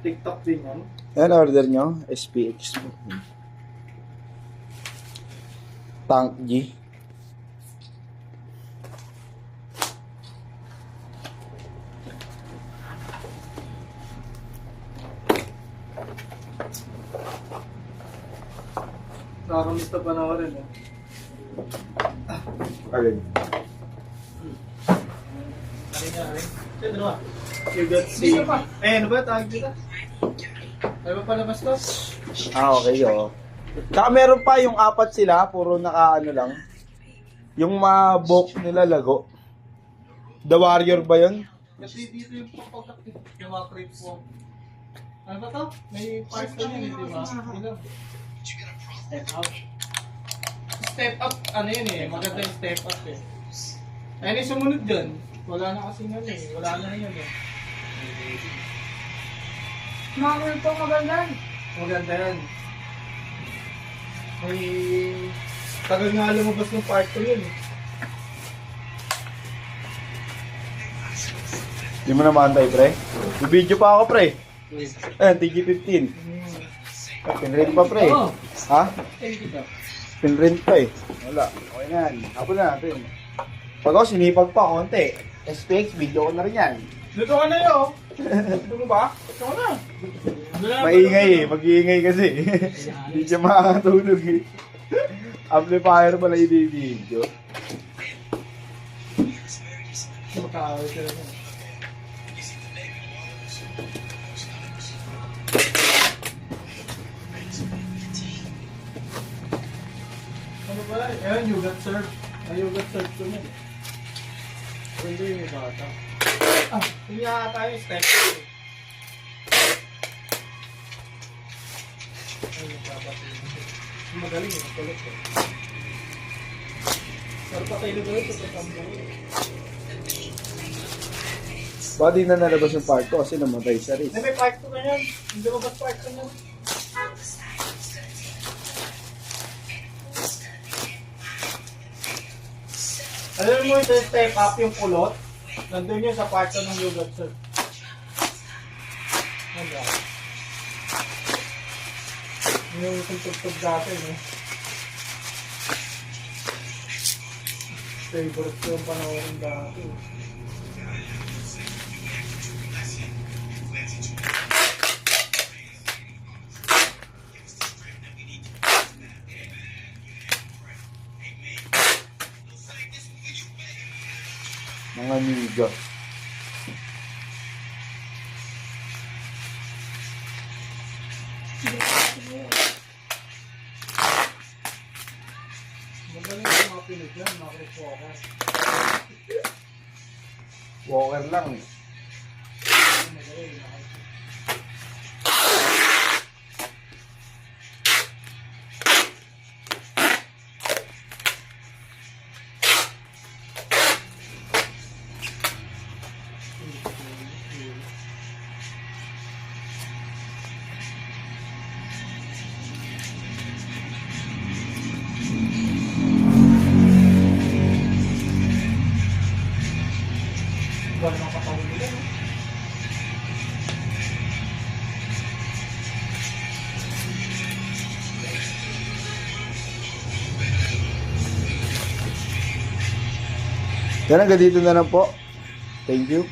TikTok din yan. Yan, order nyo. SPX. Tank G. Nakakamiss na panoorin eh. Alin? You got C. Ano ba? Tawag dito? Ano ba palabas to? Okay, oo. Saka meron pa yung apat sila, puro naka ano lang. Yung mga box nila lago. The Warrior ba yun? Kasi dito yung pagkakit. Yung mga creep po. Ano ba to? May parts na yun, di ba? Ilan? Step up. Step up, ano yun eh. Maganda yung step up eh. Ayun yung sumunod dyan. Wala na kasi yun eh. Wala na yun eh. Mga ito maganda. Maganda yan. May... Tagal nga lumabas ng part 2 yun eh. Di mo naman tayo, pre. May video pa ako, pre. Ayan, TG15. Pinrint pa, pre. Ha? Pinrint pa eh. Wala. Okay na yan. Hapon na natin. Pag ako sinipag pa konti. SPX, video ko na rin yan. Luto ka na yun. Luto mo ba? Luto ka na. Maingay eh. Mag-iingay kasi. Hindi siya makakatulog eh. Amplifier pala yung video. Makakawin ka na. Ano ba? Ayan, you got served. Ay, you got served ko na. Hindi yung bata. Hindi nga tayo step. Ay, nagpapatid. Magaling eh, kulit eh. Pero patay na gawin sa tatambang. Baka di na nalabas yung part 2 kasi namatay siya rin. May part 2 na yan. Hindi mo ba part 2 na yan? Alam mo ito step up yung kulot? Nandun yun sa part 2 ng yogurt sir. Ano? Yung tugtog dati, no? Favorite ko yung panahon dati. Mga niga. Magaling yung mga pinag yan, mga focus. Walker lang eh. Magaling, wala nang katawin nila, no? Yan hanggang dito na lang po. Thank you.